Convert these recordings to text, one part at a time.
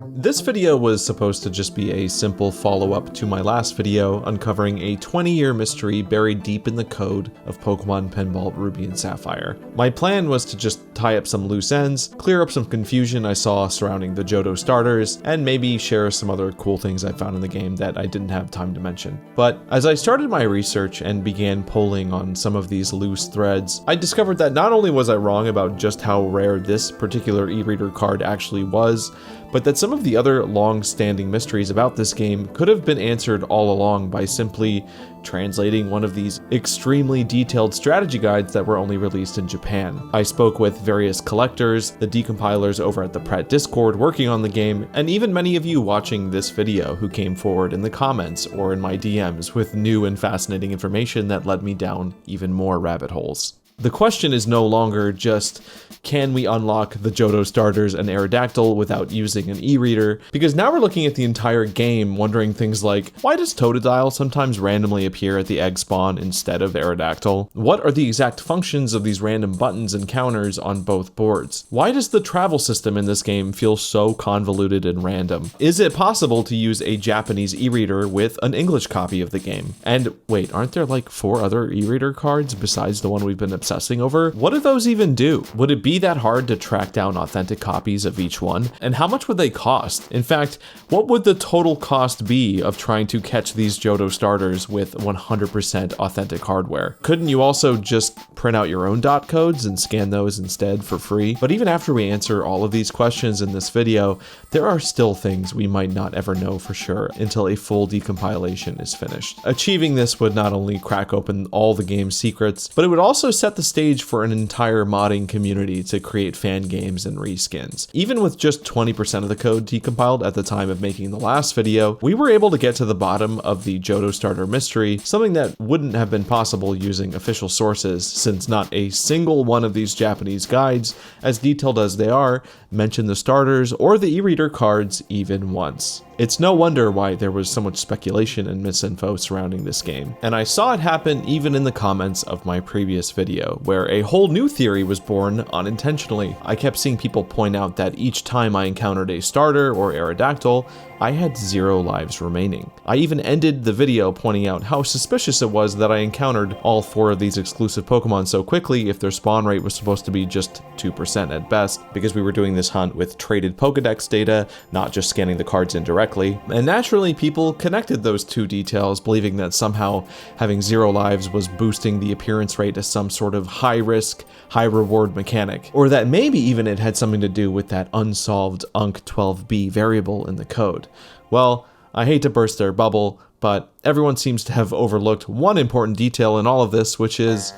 This video was supposed to just be a simple follow-up to my last video uncovering a 20-year mystery buried deep in the code of Pokemon Pinball Ruby and Sapphire. My plan was to just tie up some loose ends, clear up some confusion I saw surrounding the Johto starters, and maybe share some other cool things I found in the game that I didn't have time to mention. But as I started my research and began polling on some of these loose threads, I discovered that not only was I wrong about just how rare this particular eReader card actually was, but that some of the other long-standing mysteries about this game could have been answered all along by simply translating one of these extremely detailed strategy guides that were only released in Japan. I spoke with various collectors, the decompilers over at the Pret Discord working on the game, and even many of you watching this video who came forward in the comments or in my DMs with new and fascinating information that led me down even more rabbit holes. The question is no longer just, can we unlock the Johto starters and Aerodactyl without using an eReader? Because now we're looking at the entire game wondering things like, why does Totodile sometimes randomly appear at the egg spawn instead of Aerodactyl? What are the exact functions of these random buttons and counters on both boards? Why does the travel system in this game feel so convoluted and random? Is it possible to use a Japanese eReader with an English copy of the game? And wait, aren't there like 4 other eReader cards besides the one we've been obsessing over? What do those even do? Would it be that hard to track down authentic copies of each one? And how much would they cost? In fact, what would the total cost be of trying to catch these Johto starters with 100% authentic hardware? Couldn't you also just print out your own dot codes and scan those instead for free? But even after we answer all of these questions in this video, there are still things we might not ever know for sure until a full decompilation is finished. Achieving this would not only crack open all the game's secrets, but it would also set the stage for an entire modding community to create fan games and reskins. Even with just 20% of the code decompiled at the time of making the last video, we were able to get to the bottom of the Johto starter mystery, something that wouldn't have been possible using official sources, since not a single one of these Japanese guides, as detailed as they are, mention the starters or the eReader cards even once. It's no wonder why there was so much speculation and misinfo surrounding this game. And I saw it happen even in the comments of my previous video, where a whole new theory was born unintentionally. I kept seeing people point out that each time I encountered a starter or Aerodactyl, I had 0 lives remaining. I even ended the video pointing out how suspicious it was that I encountered all 4 of these exclusive Pokemon so quickly if their spawn rate was supposed to be just 2% at best, because we were doing this hunt with traded Pokedex data, not just scanning the cards indirectly. And naturally, people connected those 2 details, believing that somehow having 0 lives was boosting the appearance rate as some sort of high-risk, high-reward mechanic, or that maybe even it had something to do with that unsolved UNC12B variable in the code. Well, I hate to burst their bubble, but everyone seems to have overlooked one important detail in all of this, which is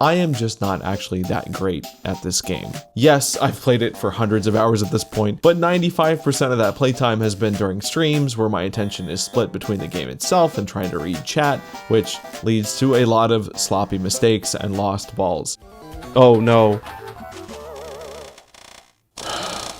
I am just not actually that great at this game. Yes, I've played it for hundreds of hours at this point, but 95% of that playtime has been during streams where my attention is split between the game itself and trying to read chat, which leads to a lot of sloppy mistakes and lost balls. Oh no.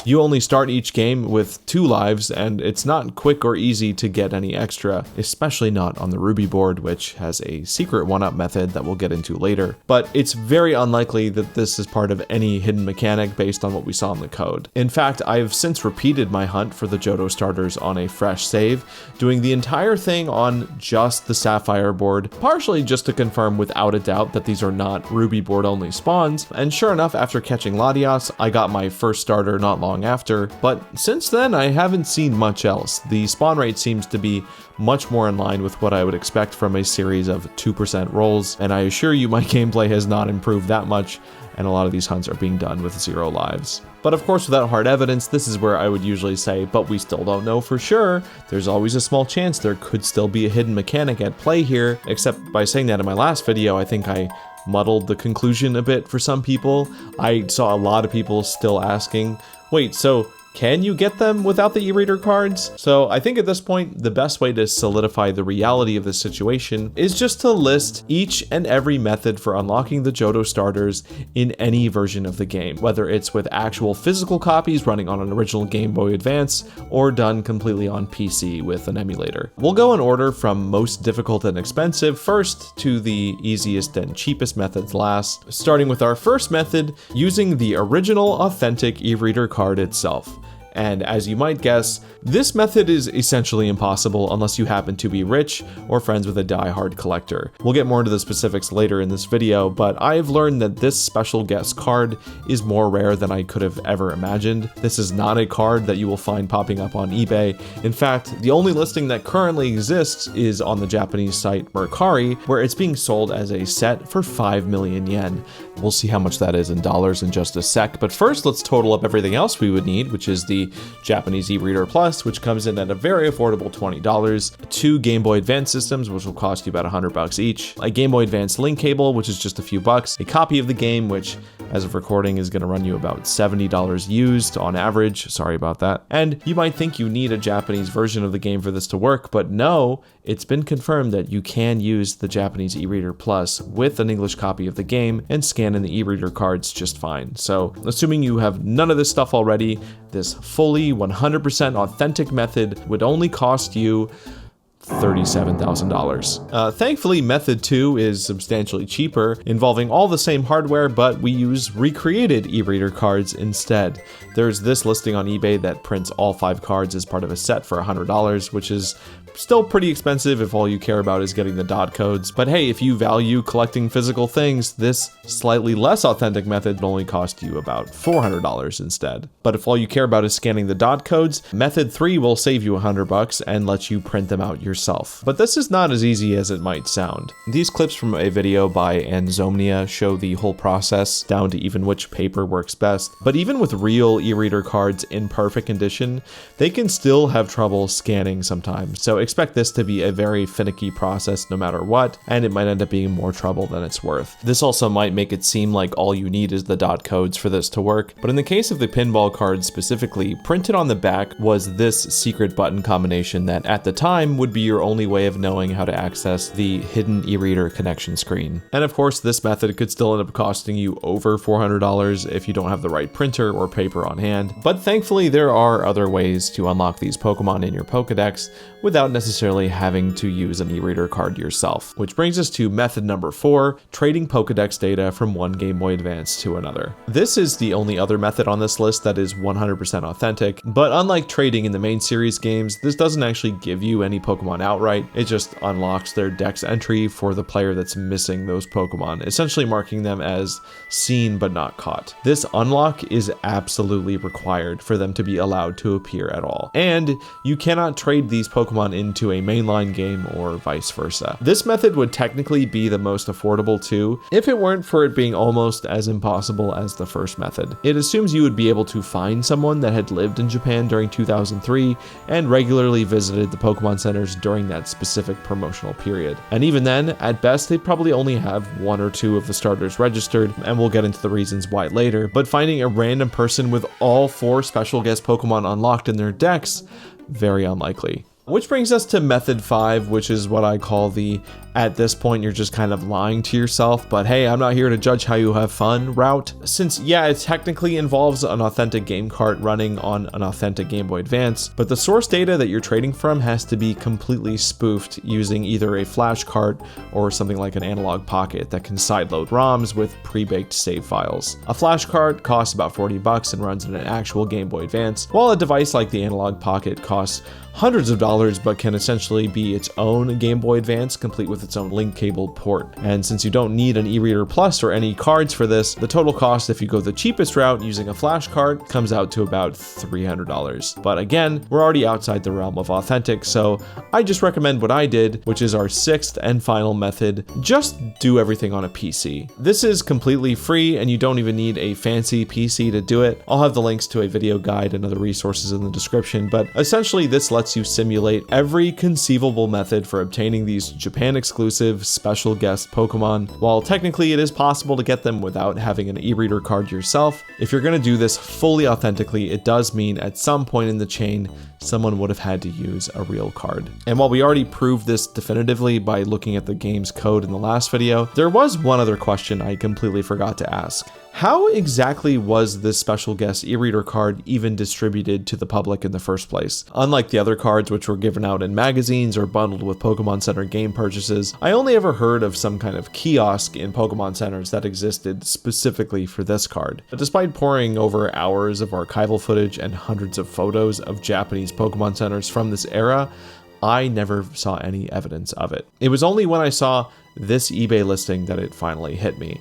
You only start each game with 2 lives, and it's not quick or easy to get any extra, especially not on the Ruby board, which has a secret 1-up method that we'll get into later. But it's very unlikely that this is part of any hidden mechanic based on what we saw in the code. In fact, I've since repeated my hunt for the Johto starters on a fresh save, doing the entire thing on just the Sapphire board, partially just to confirm without a doubt that these are not Ruby board only spawns, and sure enough, after catching Latias, I got my first starter not long after, but since then I haven't seen much else. The spawn rate seems to be much more in line with what I would expect from a series of 2% rolls, and I assure you my gameplay has not improved that much, and a lot of these hunts are being done with 0 lives. But of course, without hard evidence, this is where I would usually say, but we still don't know for sure. There's always a small chance there could still be a hidden mechanic at play here, except by saying that in my last video, I think I muddled the conclusion a bit for some people. I saw a lot of people still asking, wait, so can you get them without the eReader cards? So I think at this point, the best way to solidify the reality of the situation is just to list each and every method for unlocking the Johto starters in any version of the game, whether it's with actual physical copies running on an original Game Boy Advance or done completely on PC with an emulator. We'll go in order from most difficult and expensive first to the easiest and cheapest methods last, starting with our first method, using the original authentic eReader card itself. And as you might guess, this method is essentially impossible unless you happen to be rich or friends with a die-hard collector. We'll get more into the specifics later in this video, but I've learned that this special guest card is more rare than I could have ever imagined. This is not a card that you will find popping up on eBay. In fact, the only listing that currently exists is on the Japanese site Mercari, where it's being sold as a set for 5 million yen. We'll see how much that is in dollars in just a sec, but first let's total up everything else we would need, which is the Japanese eReader Plus, which comes in at a very affordable $20, 2 Game Boy Advance systems, which will cost you about $100 each, a Game Boy Advance link cable, which is just a few bucks, a copy of the game, which as of recording is going to run you about $70 used on average, sorry about that. And you might think you need a Japanese version of the game for this to work, but no, it's been confirmed that you can use the Japanese eReader Plus with an English copy of the game and scan in the eReader cards just fine. So assuming you have none of this stuff already, this fully 100% authentic method would only cost you $37,000. Thankfully, method 2 is substantially cheaper, involving all the same hardware, but we use recreated e-reader cards instead. There's this listing on eBay that prints all 5 cards as part of a set for $100, which is still pretty expensive if all you care about is getting the dot codes. But hey, if you value collecting physical things, this slightly less authentic method will only cost you about $400 instead. But if all you care about is scanning the dot codes, method 3 will save you $100 and let you print them out yourself. But this is not as easy as it might sound. These clips from a video by Anzomnia show the whole process down to even which paper works best. But even with real e-reader cards in perfect condition, they can still have trouble scanning sometimes. So expect this to be a very finicky process no matter what, and it might end up being more trouble than it's worth. This also might make it seem like all you need is the dot codes for this to work, but in the case of the pinball card specifically, printed on the back was this secret button combination that at the time would be your only way of knowing how to access the hidden e-reader connection screen. And of course, this method could still end up costing you over $400 if you don't have the right printer or paper on hand, but thankfully there are other ways to unlock these Pokemon in your Pokedex without necessarily having to use an e-reader card yourself. Which brings us to method number 4, trading Pokedex data from one Game Boy Advance to another. This is the only other method on this list that is 100% authentic, but unlike trading in the main series games, this doesn't actually give you any Pokemon outright, it just unlocks their Dex entry for the player that's missing those Pokemon, essentially marking them as seen but not caught. This unlock is absolutely required for them to be allowed to appear at all, and you cannot trade these Pokemon into a mainline game or vice versa. This method would technically be the most affordable too, if it weren't for it being almost as impossible as the first method. It assumes you would be able to find someone that had lived in Japan during 2003 and regularly visited the Pokemon centers during that specific promotional period. And even then, at best, they'd probably only have 1 or 2 of the starters registered, and we'll get into the reasons why later, but finding a random person with all 4 special guest Pokemon unlocked in their decks, very unlikely. Which brings us to method 5, which is what I call the at this point you're just kind of lying to yourself, but hey, I'm not here to judge how you have fun route. Since yeah, it technically involves an authentic game cart running on an authentic Game Boy Advance, but the source data that you're trading from has to be completely spoofed using either a flash cart or something like an analog pocket that can sideload ROMs with pre-baked save files. A flash cart costs about $40 and runs in an actual Game Boy Advance, while a device like the analog pocket costs hundreds of dollars but can essentially be its own Game Boy Advance complete with its own link cable port. And since you don't need an eReader Plus or any cards for this, the total cost if you go the cheapest route using a flash card comes out to about $300. But again, we're already outside the realm of authentic, so I just recommend what I did, which is our 6th and final method. Just do everything on a PC. This is completely free and you don't even need a fancy PC to do it. I'll have the links to a video guide and other resources in the description, but essentially this lets you simulate every conceivable method for obtaining these Japan exclusive special guest Pokemon. While technically it is possible to get them without having an e-reader card yourself, if you're going to do this fully authentically, it does mean at some point in the chain someone would have had to use a real card. And while we already proved this definitively by looking at the game's code in the last video, there was one other question I completely forgot to ask. How exactly was this special guest e-reader card even distributed to the public in the first place? Unlike the other cards which were given out in magazines or bundled with Pokemon Center game purchases, because I only ever heard of some kind of kiosk in Pokemon centers that existed specifically for this card. But despite poring over hours of archival footage and hundreds of photos of Japanese Pokemon centers from this era, I never saw any evidence of it. It was only when I saw this eBay listing that it finally hit me.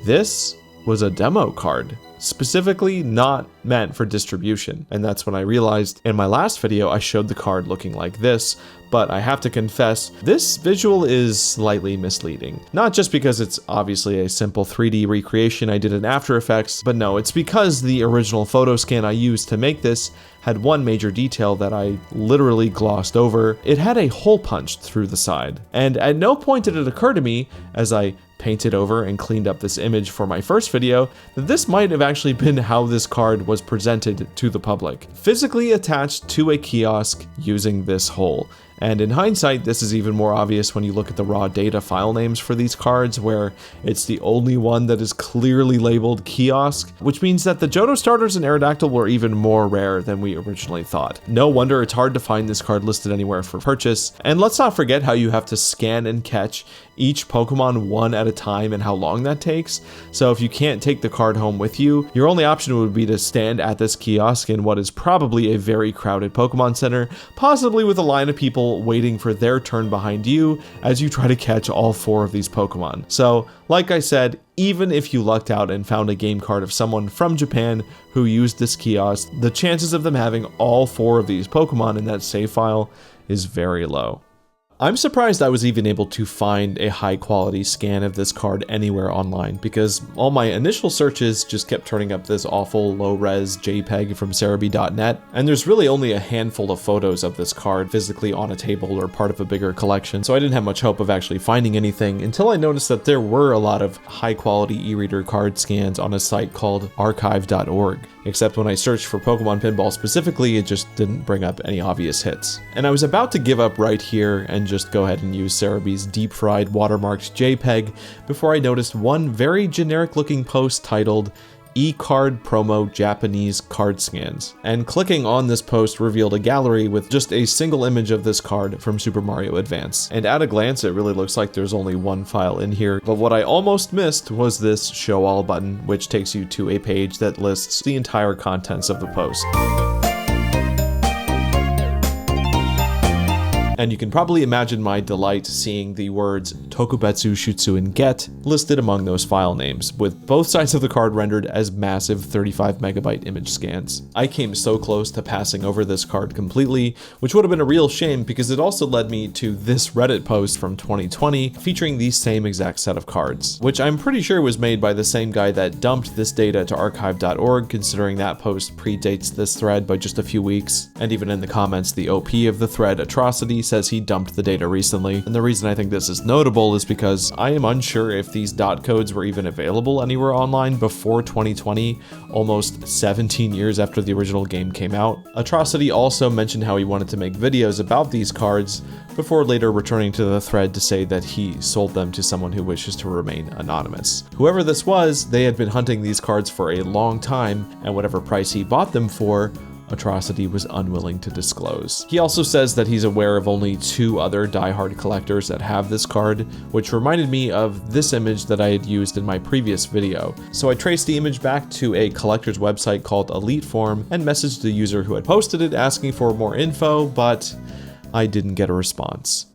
This was a demo card, specifically not meant for distribution. And that's when I realized in my last video I showed the card looking like this, but I have to confess, this visual is slightly misleading. Not just because it's obviously a simple 3D recreation I did in After Effects, but no, it's because the original photo scan I used to make this had one major detail that I literally glossed over. It had a hole punched through the side. And at no point did it occur to me, as I painted over and cleaned up this image for my first video, that this might have actually been how this card was presented to the public. Physically attached to a kiosk using this hole. And in hindsight, this is even more obvious when you look at the raw data file names for these cards, where it's the only one that is clearly labeled kiosk, which means that the Johto starters and Aerodactyl were even more rare than we originally thought. No wonder it's hard to find this card listed anywhere for purchase. And let's not forget how you have to scan and catch each Pokemon one at a time and how long that takes. So if you can't take the card home with you, your only option would be to stand at this kiosk in what is probably a very crowded Pokemon Center, possibly with a line of people waiting for their turn behind you as you try to catch all 4 of these Pokemon. So, like I said, even if you lucked out and found a game card of someone from Japan who used this kiosk, the chances of them having all 4 of these Pokemon in that save file is very low. I'm surprised I was even able to find a high quality scan of this card anywhere online, because all my initial searches just kept turning up this awful low-res JPEG from Cerebi.net, and there's really only a handful of photos of this card physically on a table or part of a bigger collection, so I didn't have much hope of actually finding anything until I noticed that there were a lot of high quality e-reader card scans on a site called archive.org. Except when I searched for Pokemon Pinball specifically, it just didn't bring up any obvious hits. And I was about to give up right here and just go ahead and use Cerebi's deep-fried watermarked JPEG before I noticed one very generic-looking post titled E-Card Promo Japanese Card Scans. And clicking on this post revealed a gallery with just a single image of this card from Super Mario Advance. And at a glance, it really looks like there's only one file in here. But what I almost missed was this Show All button, which takes you to a page that lists the entire contents of the post. And you can probably imagine my delight seeing the words Tokubetsu Shutsu and Get listed among those file names, with both sides of the card rendered as massive 35 megabyte image scans. I came so close to passing over this card completely, which would have been a real shame because it also led me to this Reddit post from 2020 featuring the same exact set of cards, which I'm pretty sure was made by the same guy that dumped this data to archive.org, considering that post predates this thread by just a few weeks. And even in the comments, the OP of the thread, Atrocity, says he dumped the data recently. And the reason I think this is notable is because I am unsure if these dot codes were even available anywhere online before 2020, almost 17 years after the original game came out. Atrocity also mentioned how he wanted to make videos about these cards before later returning to the thread to say that he sold them to someone who wishes to remain anonymous. Whoever this was, they had been hunting these cards for a long time, and whatever price he bought them for, Atrocity was unwilling to disclose. He also says that he's aware of only 2 other diehard collectors that have this card, which reminded me of this image that I had used in my previous video. So I traced the image back to a collector's website called Elite Form and messaged the user who had posted it asking for more info, but I didn't get a response.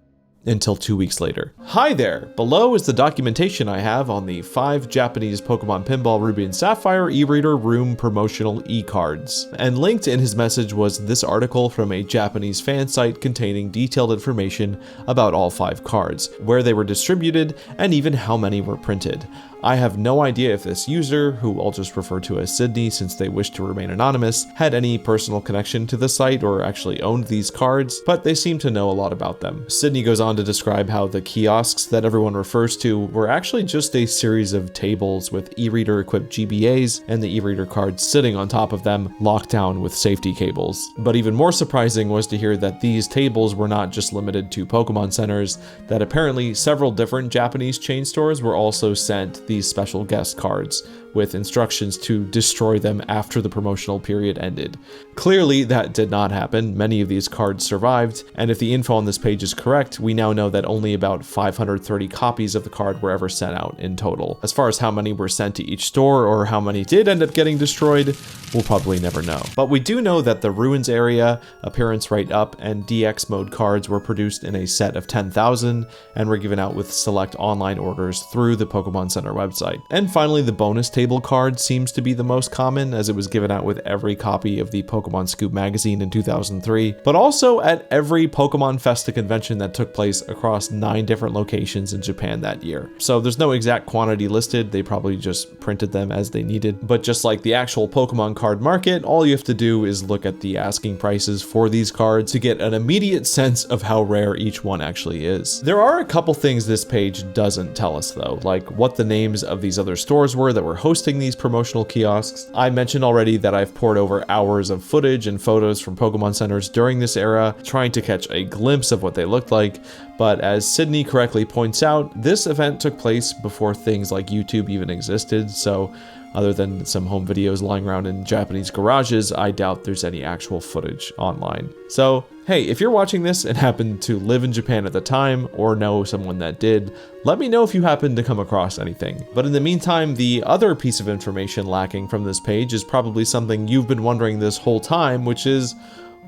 Until 2 weeks later. Hi there! Below is the documentation I have on the 5 Japanese Pokemon Pinball Ruby and Sapphire e-reader room promotional e-cards. And linked in his message was this article from a Japanese fan site containing detailed information about all 5 cards, where they were distributed, and even how many were printed. I have no idea if this user, who I'll just refer to as Sydney since they wish to remain anonymous, had any personal connection to the site or actually owned these cards, but they seem to know a lot about them. Sydney goes on to describe how the kiosks that everyone refers to were actually just a series of tables with e-reader equipped GBAs and the e-reader cards sitting on top of them, locked down with safety cables. But even more surprising was to hear that these tables were not just limited to Pokemon centers, that apparently several different Japanese chain stores were also sent these special guest cards, with instructions to destroy them after the promotional period ended. Clearly, that did not happen. Many of these cards survived, and if the info on this page is correct, we now know that only about 530 copies of the card were ever sent out in total. As far as how many were sent to each store or how many did end up getting destroyed, we'll probably never know. But we do know that the Ruins area, Appearance Rate Up, and DX mode cards were produced in a set of 10,000 and were given out with select online orders through the Pokemon Center website. And finally, the bonus table card seems to be the most common, as it was given out with every copy of the Pokemon Scoop magazine in 2003, but also at every Pokemon Festa convention that took place across 9 different locations in Japan that year. So there's no exact quantity listed, they probably just printed them as they needed. But just like the actual Pokemon card market, all you have to do is look at the asking prices for these cards to get an immediate sense of how rare each one actually is. There are a couple things this page doesn't tell us though, like what the names of these other stores were that were hosting these promotional kiosks. I mentioned already that I've poured over hours of footage and photos from Pokemon Centers during this era, trying to catch a glimpse of what they looked like, but as Sydney correctly points out, this event took place before things like YouTube even existed, so other than some home videos lying around in Japanese garages, I doubt there's any actual footage online. So, hey, if you're watching this and happen to live in Japan at the time, or know someone that did, let me know if you happen to come across anything. But in the meantime, the other piece of information lacking from this page is probably something you've been wondering this whole time, which is,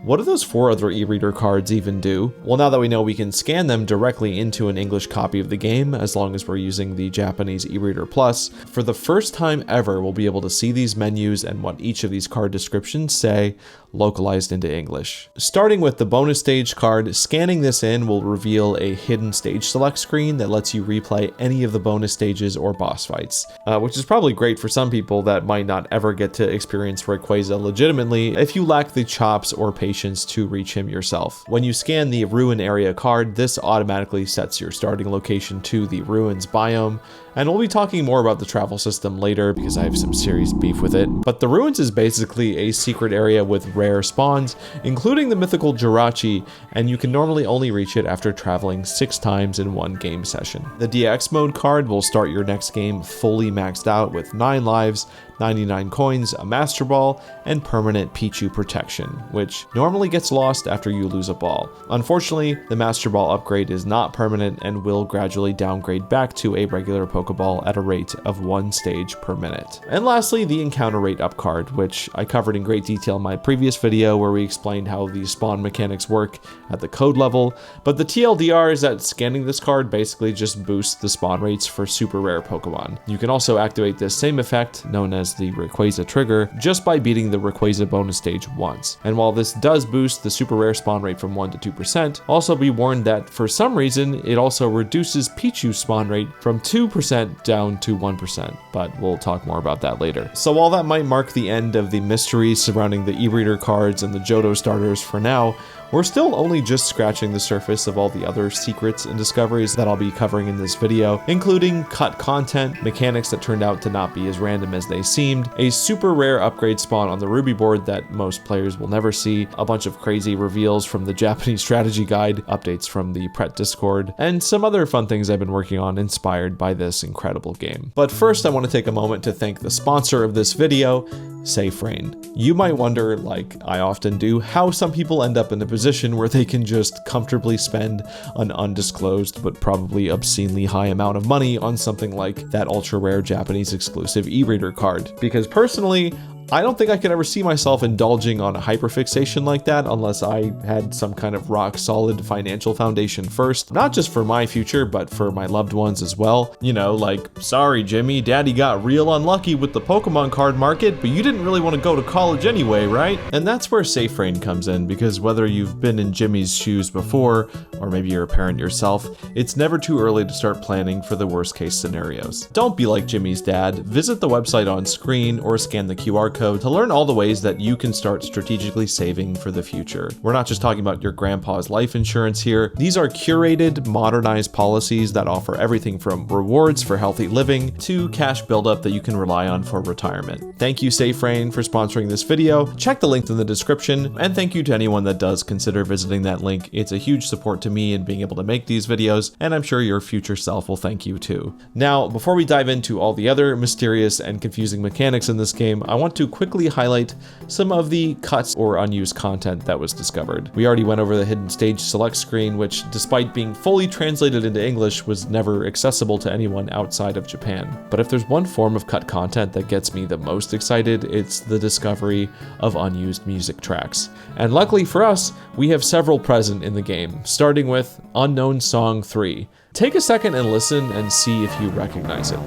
what do those 4 other e-reader cards even do? Well, now that we know we can scan them directly into an English copy of the game, as long as we're using the Japanese eReader Plus, for the first time ever, we'll be able to see these menus and what each of these card descriptions say, localized into English. Starting with the bonus stage card, scanning this in will reveal a hidden stage select screen that lets you replay any of the bonus stages or boss fights, which is probably great for some people that might not ever get to experience Rayquaza legitimately if you lack the chops or patience to reach him yourself. When you scan the Ruin Area card, this automatically sets your starting location to the Ruins biome, and we'll be talking more about the travel system later because I have some serious beef with it. But the Ruins is basically a secret area with rare spawns, including the mythical Jirachi, and you can normally only reach it after traveling 6 times in one game session. The DX mode card will start your next game fully maxed out with 9 lives, 99 coins, a Master Ball, and permanent Pichu protection, which normally gets lost after you lose a ball. Unfortunately, the Master Ball upgrade is not permanent and will gradually downgrade back to a regular Pokeball at a rate of 1 stage per minute. And lastly, the Encounter Rate Up card, which I covered in great detail in my previous video where we explained how the spawn mechanics work at the code level, but the TLDR is that scanning this card basically just boosts the spawn rates for super rare Pokemon. You can also activate this same effect, known as the Rayquaza trigger, just by beating the Rayquaza bonus stage once. And while this does boost the super rare spawn rate from 1 to 2%, also be warned that for some reason it also reduces Pichu's spawn rate from 2% down to 1%, but we'll talk more about that later. So while that might mark the end of the mystery surrounding the e-reader cards and the Johto starters for now, we're still only just scratching the surface of all the other secrets and discoveries that I'll be covering in this video, including cut content, mechanics that turned out to not be as random as they seemed, a super rare upgrade spawn on the Ruby board that most players will never see, a bunch of crazy reveals from the Japanese strategy guide, updates from the Pret Discord, and some other fun things I've been working on inspired by this incredible game. But first, I want to take a moment to thank the sponsor of this video, SafeReign. You might wonder, like I often do, how some people end up in a position where they can just comfortably spend an undisclosed but probably obscenely high amount of money on something like that ultra rare Japanese exclusive e-reader card. Because personally, I don't think I could ever see myself indulging on a hyperfixation like that unless I had some kind of rock solid financial foundation first, not just for my future, but for my loved ones as well. You know, like, sorry Jimmy, daddy got real unlucky with the Pokemon card market, but you didn't really want to go to college anyway, right? And that's where SafeReign comes in, because whether you've been in Jimmy's shoes before, or maybe you're a parent yourself, it's never too early to start planning for the worst case scenarios. Don't be like Jimmy's dad. Visit the website on screen or scan the QR code code to learn all the ways that you can start strategically saving for the future. We're not just talking about your grandpa's life insurance here. These are curated, modernized policies that offer everything from rewards for healthy living to cash buildup that you can rely on for retirement. Thank you, SafeReign, for sponsoring this video. Check the link in the description, and thank you to anyone that does consider visiting that link. It's a huge support to me in being able to make these videos, and I'm sure your future self will thank you too. Now, before we dive into all the other mysterious and confusing mechanics in this game, I want to quickly highlight some of the cuts or unused content that was discovered. We already went over the hidden stage select screen, which, despite being fully translated into English, was never accessible to anyone outside of Japan. But if there's one form of cut content that gets me the most excited, it's the discovery of unused music tracks. And luckily for us, we have several present in the game, starting with Unknown Song 3. Take a second and listen and see if you recognize it.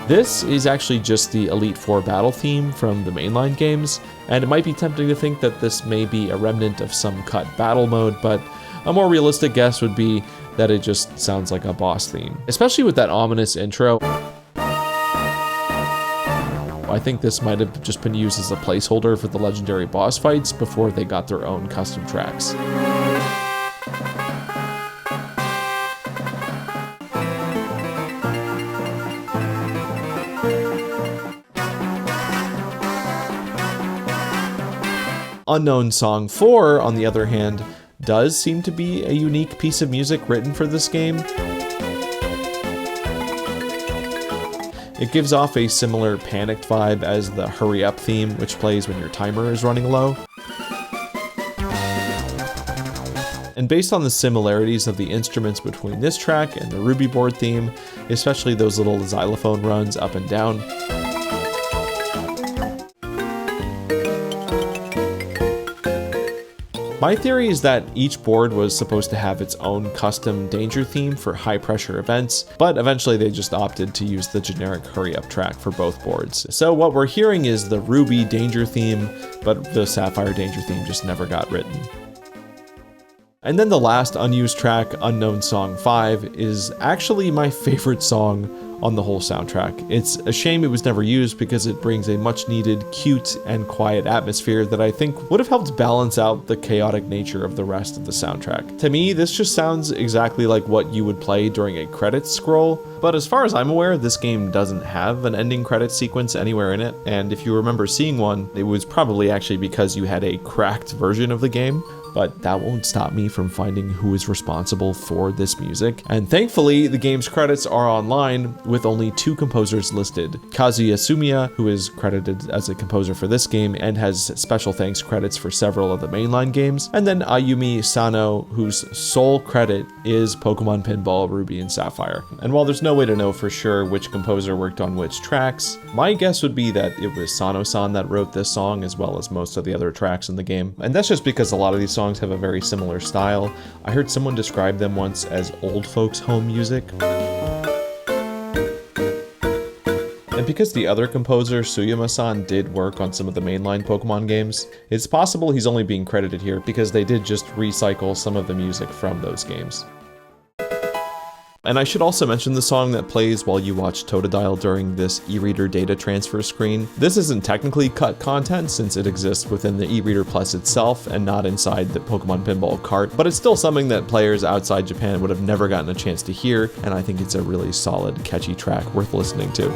This is actually just the Elite Four battle theme from the mainline games, and it might be tempting to think that this may be a remnant of some cut battle mode, but a more realistic guess would be that it just sounds like a boss theme, especially with that ominous intro. I think this might have just been used as a placeholder for the legendary boss fights before they got their own custom tracks. Unknown Song 4, on the other hand, does seem to be a unique piece of music written for this game. It gives off a similar panicked vibe as the Hurry Up theme, which plays when your timer is running low. And based on the similarities of the instruments between this track and the Ruby board theme, especially those little xylophone runs up and down, my theory is that each board was supposed to have its own custom danger theme for high pressure events, but eventually they just opted to use the generic Hurry Up track for both boards. So what we're hearing is the Ruby danger theme, but the Sapphire danger theme just never got written. And then the last unused track, Unknown Song 5, is actually my favorite song on the whole soundtrack. It's a shame it was never used because it brings a much needed, cute, and quiet atmosphere that I think would have helped balance out the chaotic nature of the rest of the soundtrack. To me, this just sounds exactly like what you would play during a credits scroll, but as far as I'm aware, this game doesn't have an ending credits sequence anywhere in it, and if you remember seeing one, it was probably actually because you had a cracked version of the game. But that won't stop me from finding who is responsible for this music. And thankfully, the game's credits are online with only 2 composers listed. Kazuya Sumiya, who is credited as a composer for this game and has special thanks credits for several of the mainline games, and then Ayumi Sano, whose sole credit is Pokemon Pinball, Ruby and Sapphire. And while there's no way to know for sure which composer worked on which tracks, my guess would be that it was Sano-san that wrote this song as well as most of the other tracks in the game. And that's just because a lot of these songs have a very similar style. I heard someone describe them once as old folks home music. And because the other composer, Suyama-san, did work on some of the mainline Pokemon games, it's possible he's only being credited here because they did just recycle some of the music from those games. And I should also mention the song that plays while you watch Totodile during this eReader data transfer screen. This isn't technically cut content since it exists within the eReader Plus itself and not inside the Pokemon Pinball cart, but it's still something that players outside Japan would have never gotten a chance to hear, and I think it's a really solid, catchy track worth listening to.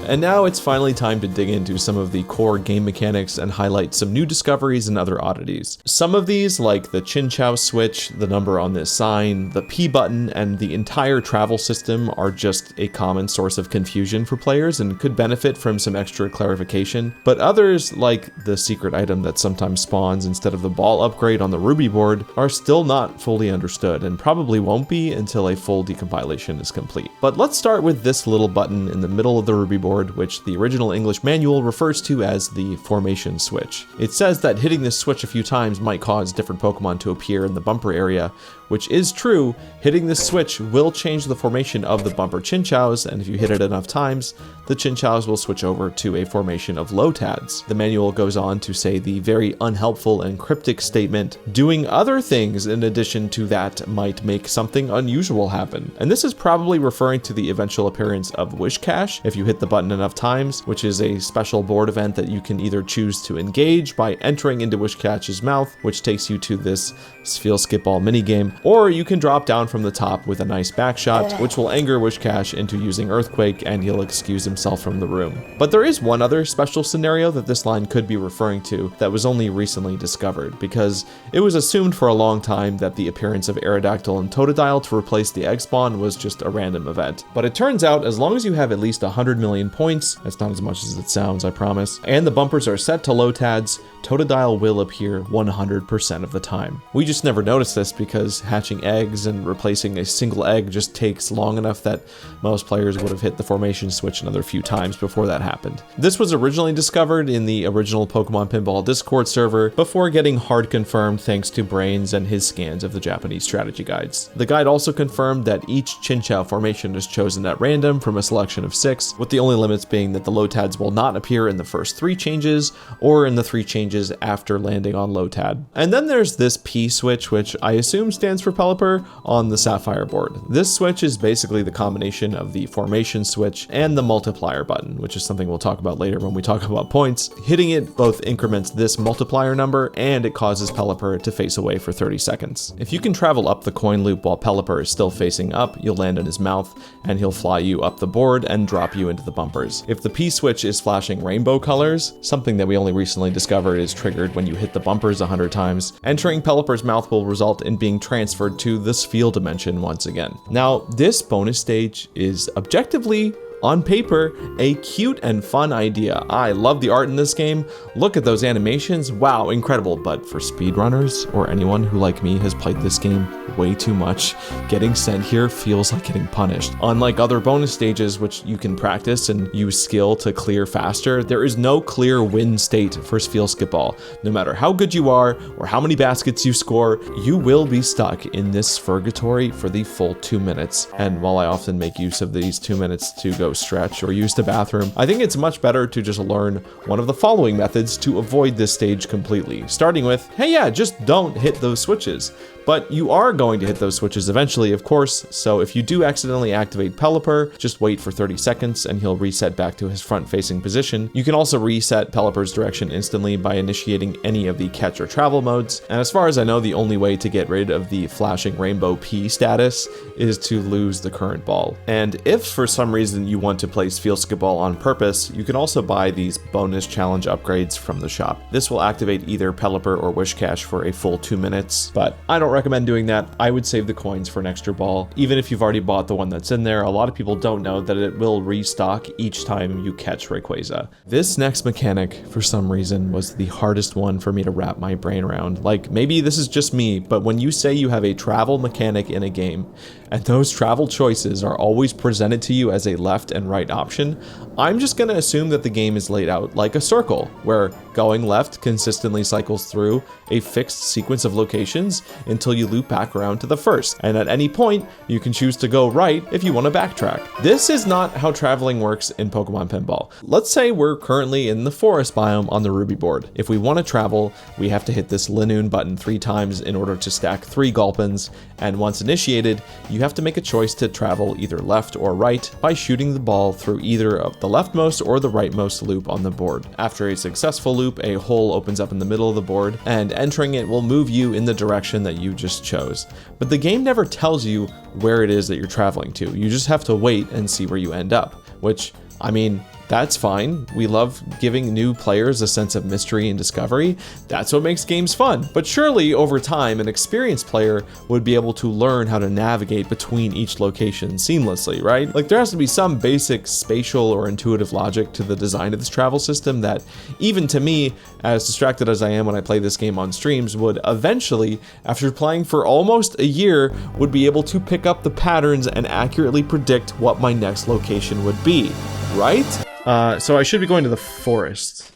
And now it's finally time to dig into some of the core game mechanics and highlight some new discoveries and other oddities. Some of these, like the Chinchou switch, the number on this sign, the P button, and the entire travel system are just a common source of confusion for players and could benefit from some extra clarification. But others, like the secret item that sometimes spawns instead of the ball upgrade on the Ruby board, are still not fully understood and probably won't be until a full decompilation is complete. But let's start with this little button in the middle of the Ruby board, board, which the original English manual refers to as the formation switch. It says that hitting this switch a few times might cause different Pokemon to appear in the bumper area, which is true. Hitting this switch will change the formation of the bumper Chinchous, and if you hit it enough times, the Chinchous will switch over to a formation of Lotads. The manual goes on to say the very unhelpful and cryptic statement, doing other things in addition to that might make something unusual happen. And this is probably referring to the eventual appearance of Whiscash if you hit the button enough times, which is a special board event that you can either choose to engage by entering into Whiscash's mouth, which takes you to this Spheal Skipball minigame, or you can drop down from the top with a nice back shot, which will anger Whiscash into using Earthquake, and he'll excuse himself from the room. But there is one other special scenario that this line could be referring to that was only recently discovered, because it was assumed for a long time that the appearance of Aerodactyl and Totodile to replace the egg spawn was just a random event. But it turns out, as long as you have at least 100 million points, that's not as much as it sounds, I promise, and the bumpers are set to Lotads, Totodile will appear 100% of the time. We just never noticed this because hatching eggs and replacing a single egg just takes long enough that most players would have hit the formation switch another few times before that happened. This was originally discovered in the original Pokemon Pinball Discord server before getting hard confirmed thanks to Brainz and his scans of the Japanese strategy guides. The guide also confirmed that each Chinchou formation is chosen at random from a selection of 6, with the only limits being that the Lotads will not appear in the first 3 changes or in the 3 changes after landing on Lotad. And then there's this P switch, which I assume stands for Pelipper, on the Sapphire board. This switch is basically the combination of the formation switch and the multiplier button, which is something we'll talk about later when we talk about points. Hitting it both increments this multiplier number and it causes Pelipper to face away for 30 seconds. If you can travel up the coin loop while Pelipper is still facing up, you'll land in his mouth and he'll fly you up the board and drop you into the bumpers. If the P switch is flashing rainbow colors, something that we only recently discovered is triggered when you hit the bumpers 100 times, entering Pelipper's mouth will result in being transferred to the Spheal dimension once again. Now, this bonus stage is objectively, on paper, a cute and fun idea. I love the art in this game. Look at those animations. Wow, incredible. But for speedrunners or anyone who, like me, has played this game way too much, getting sent here feels like getting punished. Unlike other bonus stages, which you can practice and use skill to clear faster, there is no clear win state for Spheal Skipball. No matter how good you are or how many baskets you score, you will be stuck in this Spurgatory for the full 2 minutes. And while I often make use of these 2 minutes to go stretch or use the bathroom, I think it's much better to just learn one of the following methods to avoid this stage completely. Starting with, hey yeah, just don't hit those switches. But you are going to hit those switches eventually, of course, so if you do accidentally activate Pelipper, just wait for 30 seconds and he'll reset back to his front-facing position. You can also reset Pelipper's direction instantly by initiating any of the catch or travel modes, and as far as I know, the only way to get rid of the flashing rainbow P status is to lose the current ball. And if for some reason you want to play Spheal Skipball on purpose, you can also buy these bonus challenge upgrades from the shop. This will activate either Pelipper or Whiscash for a full 2 minutes, but I don't recommend doing that. I would save the coins for an extra ball. Even if you've already bought the one that's in there, a lot of people don't know that it will restock each time you catch Rayquaza. This next mechanic, for some reason, was the hardest one for me to wrap my brain around. Like, maybe this is just me, but when you say you have a travel mechanic in a game, and those travel choices are always presented to you as a left and right option, I'm just going to assume that the game is laid out like a circle, where going left consistently cycles through a fixed sequence of locations until you loop back around to the first, and at any point, you can choose to go right if you want to backtrack. This is not how traveling works in Pokemon Pinball. Let's say we're currently in the forest biome on the Ruby board. If we want to travel, we have to hit this Linoon button 3 times in order to stack 3 Gulpins, and once initiated, you have to make a choice to travel either left or right by shooting the ball through either of the leftmost or the rightmost loop on the board. After a successful loop, a hole opens up in the middle of the board, and entering it will move you in the direction that you just chose. But the game never tells you where it is that you're traveling to. You just have to wait and see where you end up, which, I mean, that's fine. We love giving new players a sense of mystery and discovery. That's what makes games fun. But surely, over time, an experienced player would be able to learn how to navigate between each location seamlessly, right? Like, there has to be some basic spatial or intuitive logic to the design of this travel system that, even to me, as distracted as I am when I play this game on streams, would eventually, after playing for almost a year, would be able to pick up the patterns and accurately predict what my next location would be. right? So I should be going to the forest.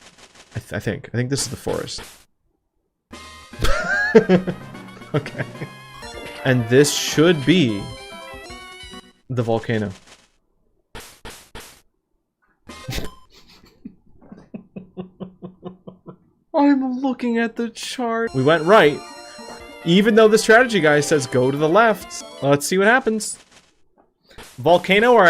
I think this is the forest. Okay. And this should be the volcano. I'm looking at the chart. We went right. Even though the strategy guy says go to the left. Let's see what happens. Volcano or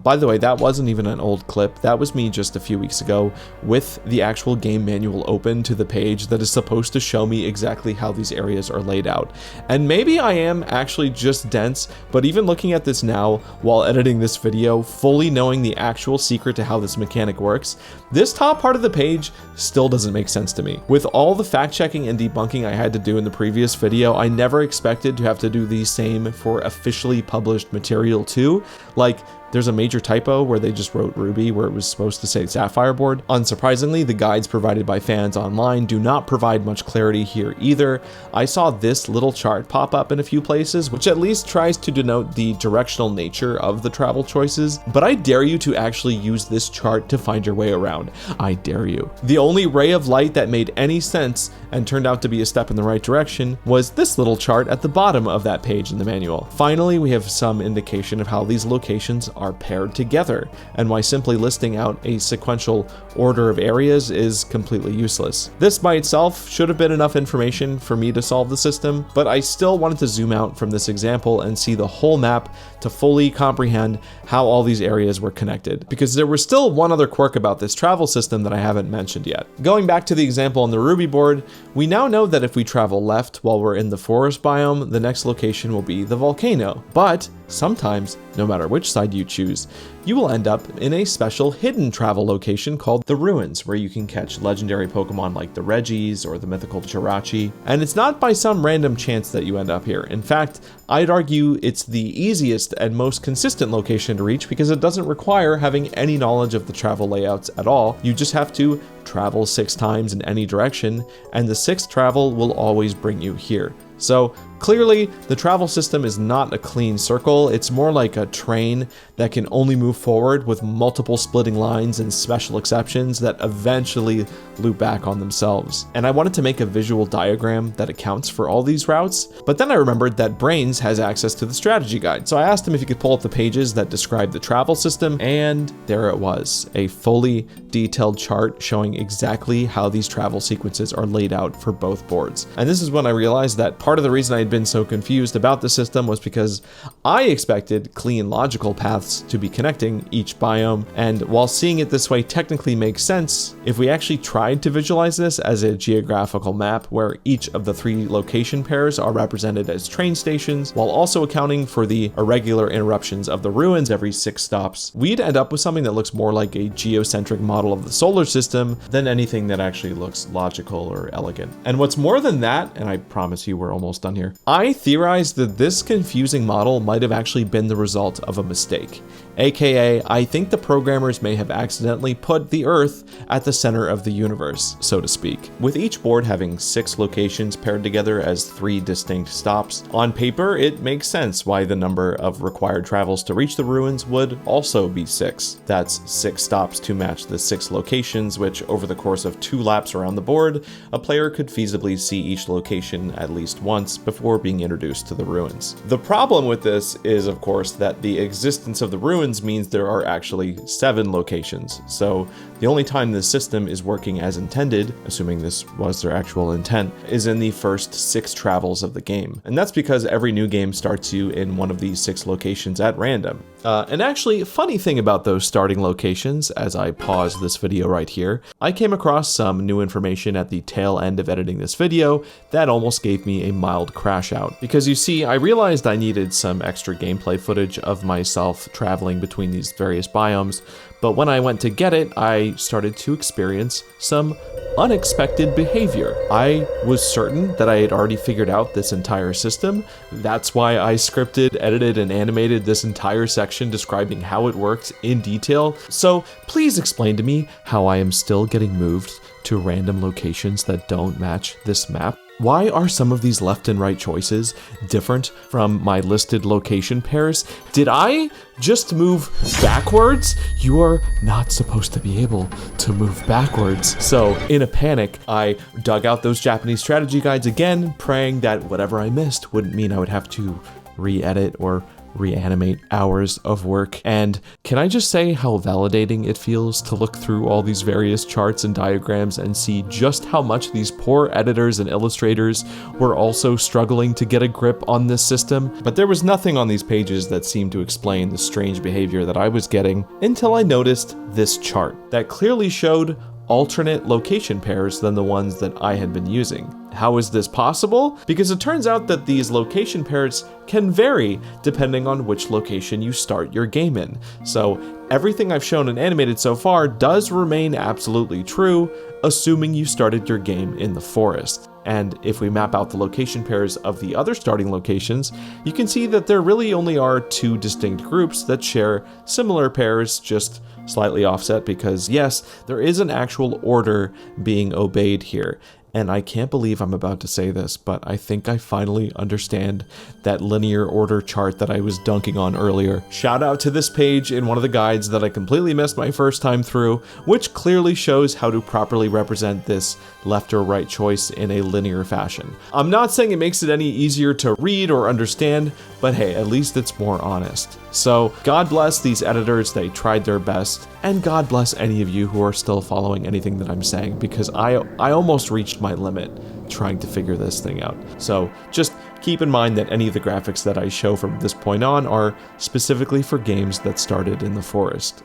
by the way, that wasn't even an old clip. That was me just a few weeks ago with the actual game manual open to the page that is supposed to show me exactly how these areas are laid out. And maybe I am actually just dense, but even looking at this now while editing this video, fully knowing the actual secret to how this mechanic works, this top part of the page still doesn't make sense to me. With all the fact checking and debunking I had to do in the previous video, I never expected to have to do the same for officially published material too. Like, there's a major typo where they just wrote Ruby where it was supposed to say Sapphire board. Unsurprisingly, the guides provided by fans online do not provide much clarity here either. I saw this little chart pop up in a few places, which at least tries to denote the directional nature of the travel choices, but I dare you to actually use this chart to find your way around. I dare you. The only ray of light that made any sense and turned out to be a step in the right direction was this little chart at the bottom of that page in the manual. Finally, we have some indication of how these locations are paired together, and why simply listing out a sequential order of areas is completely useless. This by itself should have been enough information for me to solve the system, but I still wanted to zoom out from this example and see the whole map to fully comprehend how all these areas were connected, because there was still one other quirk about this travel system that I haven't mentioned yet. Going back to the example on the Ruby board, we now know that if we travel left while we're in the forest biome, the next location will be the volcano, but sometimes, no matter which side you choose, you will end up in a special hidden travel location called the Ruins, where you can catch legendary Pokemon like the Regis or the mythical Jirachi. And it's not by some random chance that you end up here. In fact, I'd argue it's the easiest and most consistent location to reach because it doesn't require having any knowledge of the travel layouts at all. You just have to travel 6 times in any direction, and the 6th travel will always bring you here. So clearly, the travel system is not a clean circle, it's more like a train that can only move forward with multiple splitting lines and special exceptions that eventually loop back on themselves. And I wanted to make a visual diagram that accounts for all these routes, but then I remembered that Brainz has access to the strategy guide, so I asked him if he could pull up the pages that describe the travel system, and there it was, a fully detailed chart showing exactly how these travel sequences are laid out for both boards. And this is when I realized that part of the reason I had been so confused about the system was because I expected clean logical paths to be connecting each biome, and while seeing it this way technically makes sense, if we actually tried to visualize this as a geographical map where each of the 3 location pairs are represented as train stations, while also accounting for the irregular interruptions of the ruins every 6 stops, we'd end up with something that looks more like a geocentric model of the solar system than anything that actually looks logical or elegant. And what's more than that, and I promise you we're almost done here, I theorized that this confusing model might have actually been the result of a mistake. AKA, I think the programmers may have accidentally put the Earth at the center of the universe, so to speak. With each board having 6 locations paired together as 3 distinct stops, on paper it makes sense why the number of required travels to reach the ruins would also be 6. That's 6 stops to match the 6 locations, which over the course of 2 laps around the board, a player could feasibly see each location at least once before being introduced to the ruins. The problem with this is, of course, that the existence of the ruins means there are actually 7 locations, so the only time this system is working as intended, assuming this was their actual intent, is in the first 6 travels of the game. And that's because every new game starts you in one of these 6 locations at random. And actually, funny thing about those starting locations, as I pause this video right here, I came across some new information at the tail end of editing this video that almost gave me a mild crash out. Because you see, I realized I needed some extra gameplay footage of myself traveling between these various biomes, but when I went to get it, I started to experience some unexpected behavior. I was certain that I had already figured out this entire system. That's why I scripted, edited, and animated this entire section describing how it works in detail. So please explain to me how I am still getting moved to random locations that don't match this map. Why are some of these left and right choices different from my listed location pairs? Did I just move backwards? You are not supposed to be able to move backwards. So in a panic, I dug out those Japanese strategy guides again, praying that whatever I missed wouldn't mean I would have to re-edit or reanimate hours of work. And can I just say how validating it feels to look through all these various charts and diagrams and see just how much these poor editors and illustrators were also struggling to get a grip on this system. But there was nothing on these pages that seemed to explain the strange behavior that I was getting until I noticed this chart that clearly showed alternate location pairs than the ones that I had been using. How is this possible? Because it turns out that these location pairs can vary depending on which location you start your game in. So everything I've shown and animated so far does remain absolutely true, assuming you started your game in the forest. And if we map out the location pairs of the other starting locations, you can see that there really only are two distinct groups that share similar pairs, just slightly offset, because yes, there is an actual order being obeyed here. And I can't believe I'm about to say this, but I think I finally understand that linear order chart that I was dunking on earlier. Shout out to this page in one of the guides that I completely missed my first time through, which clearly shows how to properly represent this left or right choice in a linear fashion. I'm not saying it makes it any easier to read or understand, but hey, at least it's more honest. So God bless these editors, they tried their best, and God bless any of you who are still following anything that I'm saying, because I almost reached my limit trying to figure this thing out. So just keep in mind that any of the graphics that I show from this point on are specifically for games that started in the forest.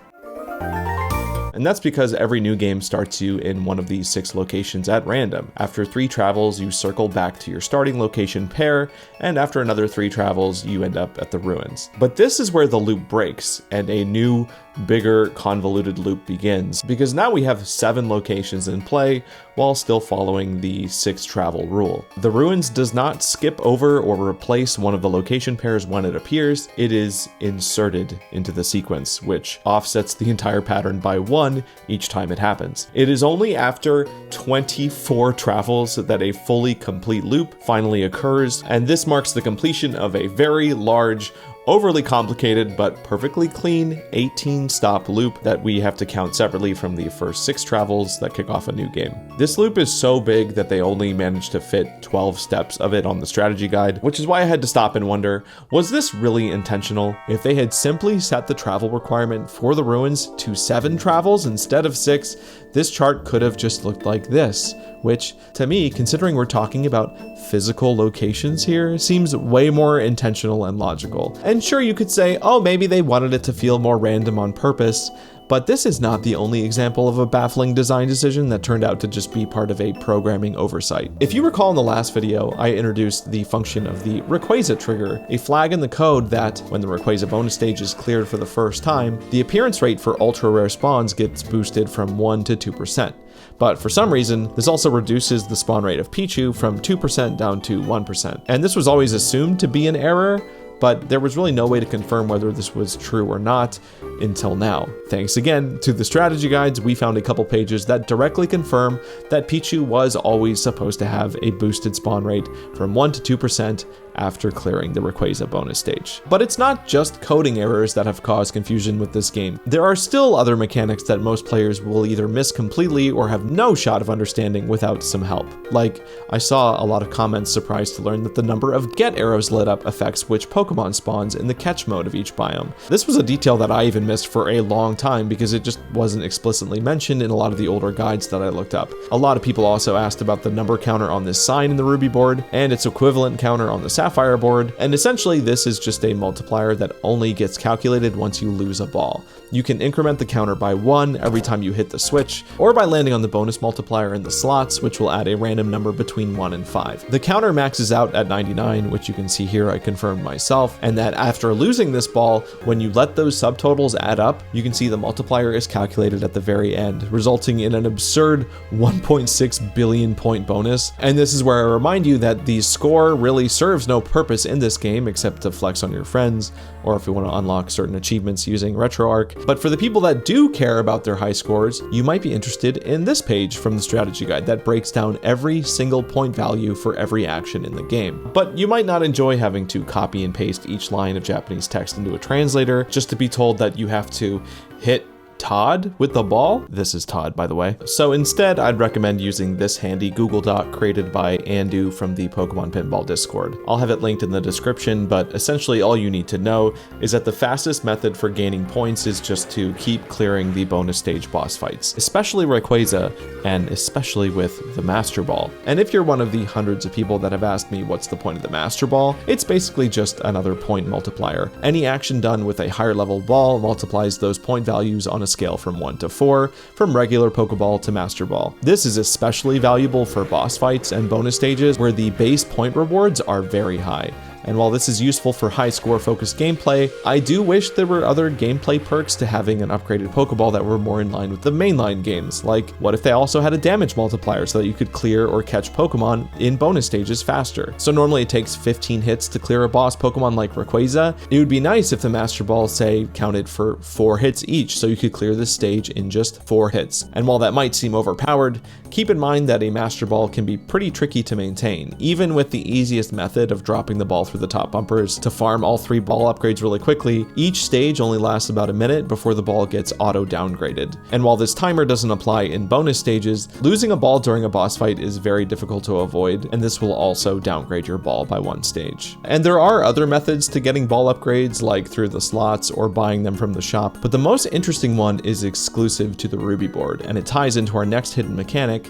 And that's because every new game starts you in one of these 6 locations at random. After 3 travels, you circle back to your starting location pair, and after another 3 travels, you end up at the ruins. But this is where the loop breaks, and a new, bigger, convoluted loop begins, because now we have 7 locations in play, while still following the 6 travel rule. The ruins does not skip over or replace one of the location pairs when it appears, it is inserted into the sequence, which offsets the entire pattern by 1 each time it happens. It is only after 24 travels that a fully complete loop finally occurs, and this marks the completion of a very large, overly complicated but perfectly clean 18 stop loop that we have to count separately from the first 6 travels that kick off a new game. This loop is so big that they only managed to fit 12 steps of it on the strategy guide, which is why I had to stop and wonder, was this really intentional? If they had simply set the travel requirement for the ruins to 7 travels instead of 6, this chart could have just looked like this, which to me, considering we're talking about physical locations here, seems way more intentional and logical. And sure, you could say, oh, maybe they wanted it to feel more random on purpose, but this is not the only example of a baffling design decision that turned out to just be part of a programming oversight. If you recall in the last video, I introduced the function of the Rayquaza trigger, a flag in the code that, when the Rayquaza bonus stage is cleared for the first time, the appearance rate for ultra rare spawns gets boosted from 1 to 2%. But for some reason, this also reduces the spawn rate of Pichu from 2% down to 1%. And this was always assumed to be an error, but there was really no way to confirm whether this was true or not until now. Thanks again to the strategy guides, we found a couple pages that directly confirm that Pichu was always supposed to have a boosted spawn rate from 1 to 2% after clearing the Rayquaza bonus stage. But it's not just coding errors that have caused confusion with this game. There are still other mechanics that most players will either miss completely or have no shot of understanding without some help. Like, I saw a lot of comments surprised to learn that the number of get arrows lit up affects which Pokemon spawns in the catch mode of each biome. This was a detail that I even missed for a long time because it just wasn't explicitly mentioned in a lot of the older guides that I looked up. A lot of people also asked about the number counter on this sign in the Ruby board and its equivalent counter on the Sapphire board, and essentially this is just a multiplier that only gets calculated once you lose a ball. You can increment the counter by 1 every time you hit the switch, or by landing on the bonus multiplier in the slots, which will add a random number between 1 and 5. The counter maxes out at 99, which you can see here I confirmed myself, and that after losing this ball, when you let those subtotals add up, you can see the multiplier is calculated at the very end, resulting in an absurd 1.6 billion point bonus. And this is where I remind you that the score really serves no no purpose in this game except to flex on your friends, or if you want to unlock certain achievements using RetroArch. But for the people that do care about their high scores, you might be interested in this page from the strategy guide that breaks down every single point value for every action in the game. But you might not enjoy having to copy and paste each line of Japanese text into a translator just to be told that you have to hit Todd with the ball. This is Todd, by the way. So instead, I'd recommend using this handy Google Doc created by Andu from the Pokemon Pinball Discord. I'll have it linked in the description, but essentially all you need to know is that the fastest method for gaining points is just to keep clearing the bonus stage boss fights, especially Rayquaza, and especially with the Master Ball. And if you're one of the hundreds of people that have asked me what's the point of the Master Ball, it's basically just another point multiplier. Any action done with a higher level ball multiplies those point values on a scale from 1 to 4, from regular Pokeball to Master Ball. This is especially valuable for boss fights and bonus stages where the base point rewards are very high. And while this is useful for high score focused gameplay, I do wish there were other gameplay perks to having an upgraded Pokeball that were more in line with the mainline games. Like, what if they also had a damage multiplier so that you could clear or catch Pokemon in bonus stages faster? So normally it takes 15 hits to clear a boss Pokemon like Rayquaza. It would be nice if the Master Ball, say, counted for 4 hits each, so you could clear this stage in just 4 hits. And while that might seem overpowered, keep in mind that a Master Ball can be pretty tricky to maintain, even with the easiest method of dropping the ball through the top bumpers to farm all 3 ball upgrades really quickly. Each stage only lasts about a minute before the ball gets auto downgraded. And while this timer doesn't apply in bonus stages, losing a ball during a boss fight is very difficult to avoid, and this will also downgrade your ball by 1 stage. And there are other methods to getting ball upgrades, like through the slots or buying them from the shop, but the most interesting one is exclusive to the Ruby board, and it ties into our next hidden mechanic,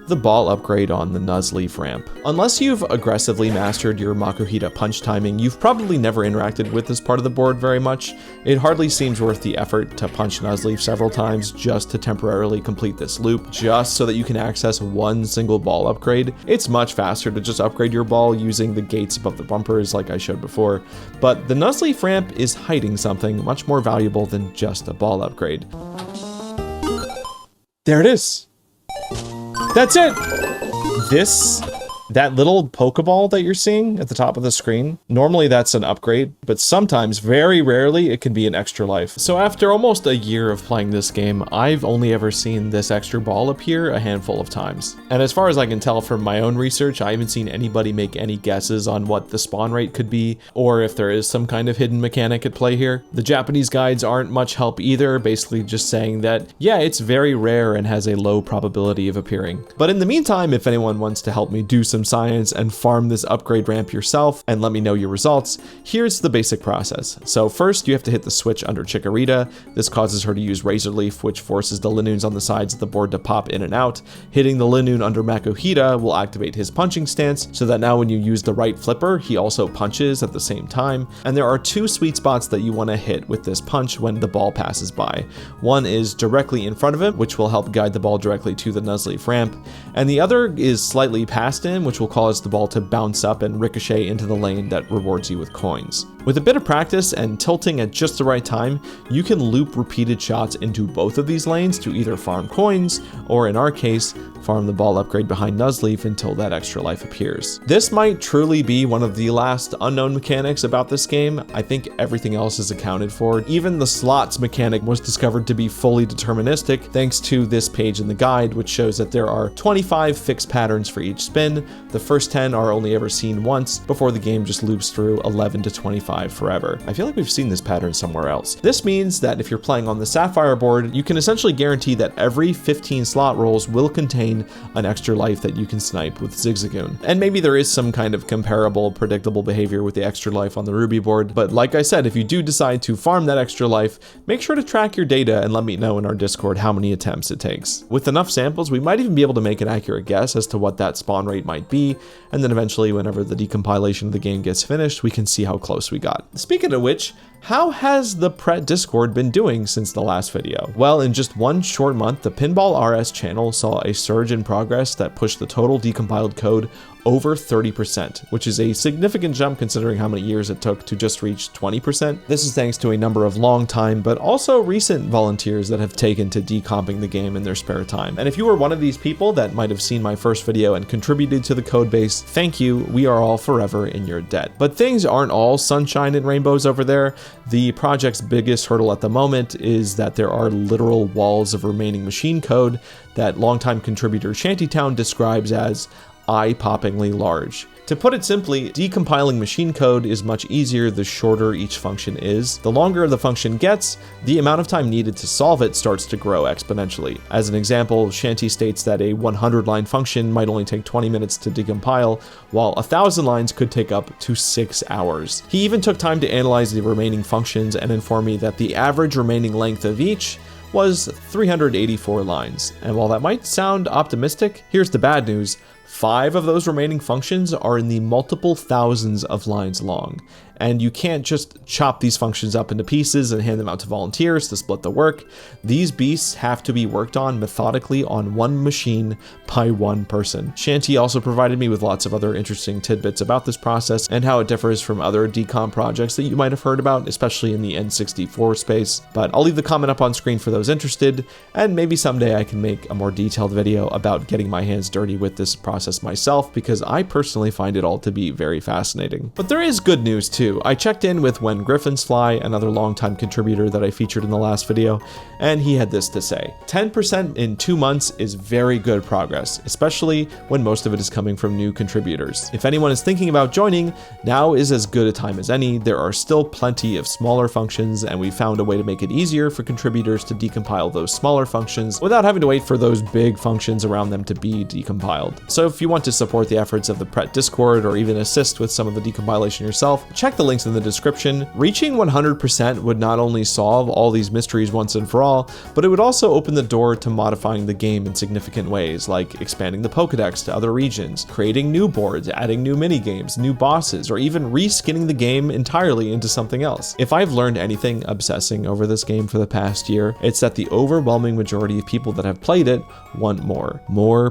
the ball upgrade on the Nuzleaf ramp. Unless you've aggressively mastered your Makuhita punch timing, you've probably never interacted with this part of the board very much. It hardly seems worth the effort to punch Nuzleaf several times just to temporarily complete this loop, just so that you can access 1 single ball upgrade. It's much faster to just upgrade your ball using the gates above the bumpers like I showed before, but the Nuzleaf ramp is hiding something much more valuable than just a ball upgrade. There it is! That's it! That little Pokeball that you're seeing at the top of the screen, normally that's an upgrade, but sometimes, very rarely, it can be an extra life. So after almost a year of playing this game, I've only ever seen this extra ball appear a handful of times. And as far as I can tell from my own research, I haven't seen anybody make any guesses on what the spawn rate could be, or if there is some kind of hidden mechanic at play here. The Japanese guides aren't much help either, basically just saying that, yeah, it's very rare and has a low probability of appearing. But in the meantime, if anyone wants to help me do some science and farm this upgrade ramp yourself and let me know your results, here's the basic process. So first you have to hit the switch under Chikorita. This causes her to use Razor Leaf, which forces the Linoons on the sides of the board to pop in and out. Hitting the Linoon under Makuhita will activate his punching stance, so that now when you use the right flipper, he also punches at the same time. And there are 2 sweet spots that you want to hit with this punch when the ball passes by. One is directly in front of him, which will help guide the ball directly to the Nuzleaf ramp, and the other is slightly past him, which will cause the ball to bounce up and ricochet into the lane that rewards you with coins. With a bit of practice and tilting at just the right time, you can loop repeated shots into both of these lanes to either farm coins, or in our case, farm the ball upgrade behind Nuzleaf until that extra life appears. This might truly be one of the last unknown mechanics about this game. I think everything else is accounted for. Even the slots mechanic was discovered to be fully deterministic thanks to this page in the guide, which shows that there are 25 fixed patterns for each spin. The first 10 are only ever seen once before the game just loops through 11 to 25 forever. I feel like we've seen this pattern somewhere else. This means that if you're playing on the Sapphire board, you can essentially guarantee that every 15 slot rolls will contain an extra life that you can snipe with Zigzagoon. And maybe there is some kind of comparable, predictable behavior with the extra life on the Ruby board, but like I said, if you do decide to farm that extra life, make sure to track your data and let me know in our Discord how many attempts it takes. With enough samples, we might even be able to make an accurate guess as to what that spawn rate might be, and then eventually, whenever the decompilation of the game gets finished, we can see how close we got. Speaking of which, how has the Pret Discord been doing since the last video? Well, in just 1 short month, the Pinball RS channel saw a surge in progress that pushed the total decompiled code over 30%, which is a significant jump considering how many years it took to just reach 20%. This is thanks to a number of long-time, but also recent volunteers that have taken to decomping the game in their spare time. And if you were one of these people that might have seen my first video and contributed to the codebase, thank you, we are all forever in your debt. But things aren't all sunshine and rainbows over there. The project's biggest hurdle at the moment is that there are literal walls of remaining machine code that longtime contributor Shantytown describes as eye-poppingly large. To put it simply, decompiling machine code is much easier the shorter each function is. The longer the function gets, the amount of time needed to solve it starts to grow exponentially. As an example, Shanty states that a 100-line function might only take 20 minutes to decompile, while 1,000 lines could take up to 6 hours. He even took time to analyze the remaining functions and inform me that the average remaining length of each was 384 lines. And while that might sound optimistic, here's the bad news. 5 of those remaining functions are in the multiple thousands of lines long, and you can't just chop these functions up into pieces and hand them out to volunteers to split the work. These beasts have to be worked on methodically on one machine by one person. Shanty also provided me with lots of other interesting tidbits about this process and how it differs from other decomp projects that you might have heard about, especially in the N64 space. But I'll leave the comment up on screen for those interested, and maybe someday I can make a more detailed video about getting my hands dirty with this process myself, because I personally find it all to be very fascinating. But there is good news too. I checked in with When Griffins Fly, another longtime contributor that I featured in the last video, and he had this to say. 10% in 2 months is very good progress, especially when most of it is coming from new contributors. If anyone is thinking about joining, now is as good a time as any. There are still plenty of smaller functions, and we found a way to make it easier for contributors to decompile those smaller functions without having to wait for those big functions around them to be decompiled. So if you want to support the efforts of the pret Discord or even assist with some of the decompilation yourself, check the links in the description. Reaching 100% would not only solve all these mysteries once and for all, but it would also open the door to modifying the game in significant ways, like expanding the Pokedex to other regions, creating new boards, adding new minigames, new bosses, or even reskinning the game entirely into something else. If I've learned anything obsessing over this game for the past year, it's that the overwhelming majority of people that have played it want more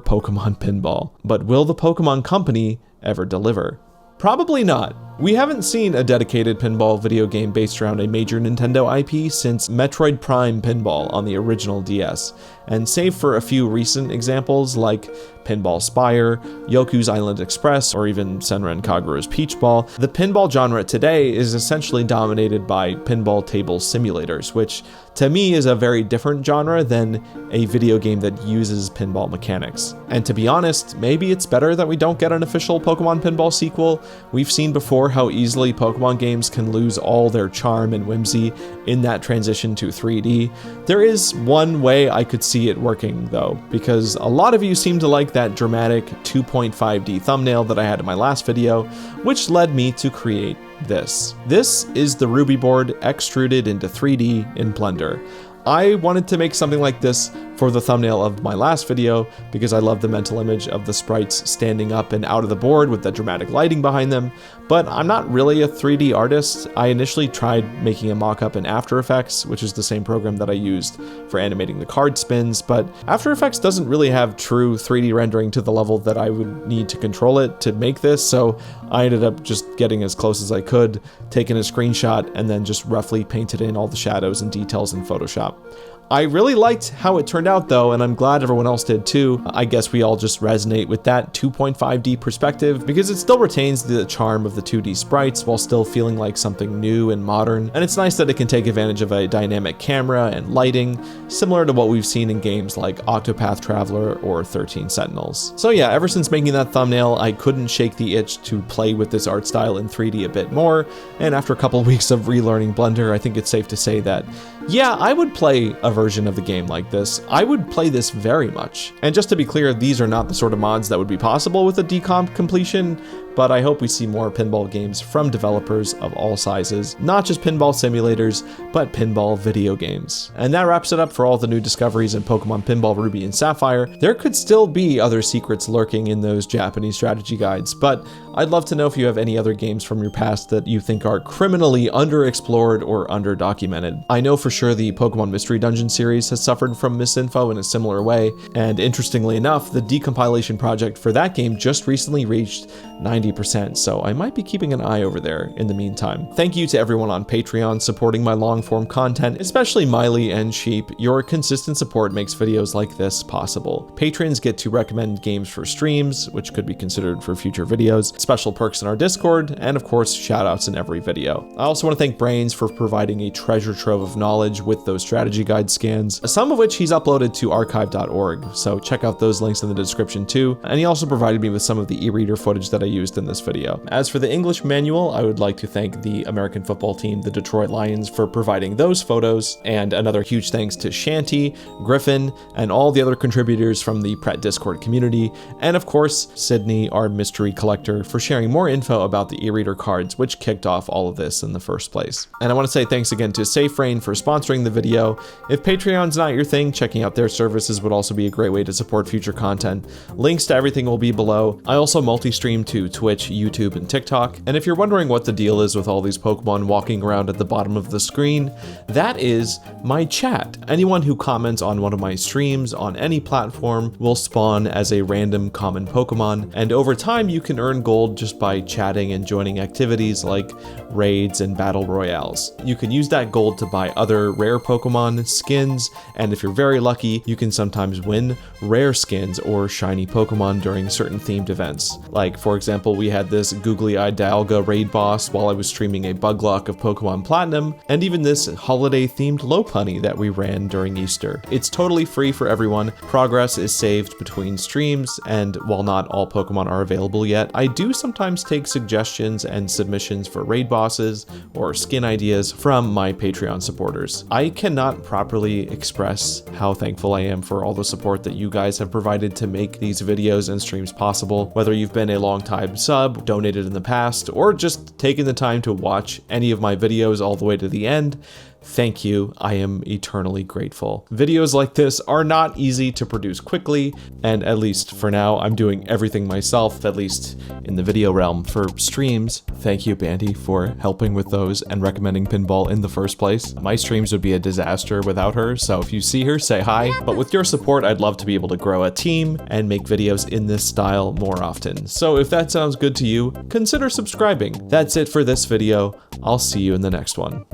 Pokemon Pinball. But will the Pokemon Company ever deliver? Probably not. We haven't seen a dedicated pinball video game based around a major Nintendo IP since Metroid Prime Pinball on the original DS, and save for a few recent examples like Pinball Spire, Yoku's Island Express, or even Senran Kagura's Peach Ball, the pinball genre today is essentially dominated by pinball table simulators, which to me is a very different genre than a video game that uses pinball mechanics. And to be honest, maybe it's better that we don't get an official Pokemon Pinball sequel. We've seen before how easily Pokemon games can lose all their charm and whimsy in that transition to 3D. There is one way I could see it working though, because a lot of you seem to like that dramatic 2.5D thumbnail that I had in my last video, which led me to create this. This is the Ruby board extruded into 3D in Blender. I wanted to make something like this for the thumbnail of my last video because I love the mental image of the sprites standing up and out of the board with that dramatic lighting behind them, but I'm not really a 3D artist. I initially tried making a mock-up in After Effects, which is the same program that I used for animating the card spins, but After Effects doesn't really have true 3D rendering to the level that I would need to control it to make this, so I ended up just getting as close as I could, taking a screenshot, and then just roughly painted in all the shadows and details in Photoshop. I really liked how it turned out though, and I'm glad everyone else did too. I guess we all just resonate with that 2.5D perspective because it still retains the charm of the 2D sprites while still feeling like something new and modern, and it's nice that it can take advantage of a dynamic camera and lighting, similar to what we've seen in games like Octopath Traveler or 13 Sentinels. So yeah, ever since making that thumbnail, I couldn't shake the itch to play with this art style in 3D a bit more, and after a couple weeks of relearning Blender, I think it's safe to say that, yeah, I would play a version of the game like this. I would play this very much. And just to be clear, these are not the sort of mods that would be possible with a decomp completion, but I hope we see more pinball games from developers of all sizes, not just pinball simulators, but pinball video games. And that wraps it up for all the new discoveries in Pokemon Pinball Ruby and Sapphire. There could still be other secrets lurking in those Japanese strategy guides, but I'd love to know if you have any other games from your past that you think are criminally underexplored or underdocumented. I know for sure the Pokemon Mystery Dungeon series has suffered from misinfo in a similar way, and interestingly enough, the decompilation project for that game just recently reached 90%, so I might be keeping an eye over there in the meantime. Thank you to everyone on Patreon supporting my long-form content, especially Miley and Sheep. Your consistent support makes videos like this possible. Patrons get to recommend games for streams, which could be considered for future videos, special perks in our Discord, and of course, shoutouts in every video. I also want to thank Brainz for providing a treasure trove of knowledge with those strategy guide scans, some of which he's uploaded to archive.org, so check out those links in the description too, and he also provided me with some of the eReader footage that I used in this video. As for the English manual, I would like to thank the American football team, the Detroit Lions, for providing those photos, and another huge thanks to Shanty, Griffin, and all the other contributors from the Pret Discord community, and of course, Sydney, our mystery collector, for sharing more info about the eReader cards, which kicked off all of this in the first place. And I want to say thanks again to SafeReign for sponsoring the video. If Patreon's not your thing, checking out their services would also be a great way to support future content. Links to everything will be below. I also multi-stream to Twitch, YouTube, and TikTok. And if you're wondering what the deal is with all these Pokemon walking around at the bottom of the screen, that is my chat. Anyone who comments on one of my streams on any platform will spawn as a random common Pokemon, and over time you can earn gold just by chatting and joining activities like raids and battle royales. You can use that gold to buy other rare Pokemon, skins, and if you're very lucky, you can sometimes win rare skins or shiny Pokemon during certain themed events. Like, for example, we had this googly-eyed Dialga raid boss while I was streaming a Buglock of Pokemon Platinum, and even this holiday-themed Lopunny that we ran during Easter. It's totally free for everyone. Progress is saved between streams, and while not all Pokemon are available yet, I do sometimes take suggestions and submissions for raid bosses or skin ideas from my Patreon supporters. I cannot properly express how thankful I am for all the support that you guys have provided to make these videos and streams possible, whether you've been a long-time sub, donated in the past, or just taken the time to watch any of my videos all the way to the end. Thank you, I am eternally grateful. Videos like this are not easy to produce quickly, and at least for now, I'm doing everything myself, at least in the video realm. For streams, thank you, Bandy, for helping with those and recommending Pinball in the first place. My streams would be a disaster without her, so if you see her, say hi. But with your support, I'd love to be able to grow a team and make videos in this style more often. So if that sounds good to you, consider subscribing. That's it for this video. I'll see you in the next one.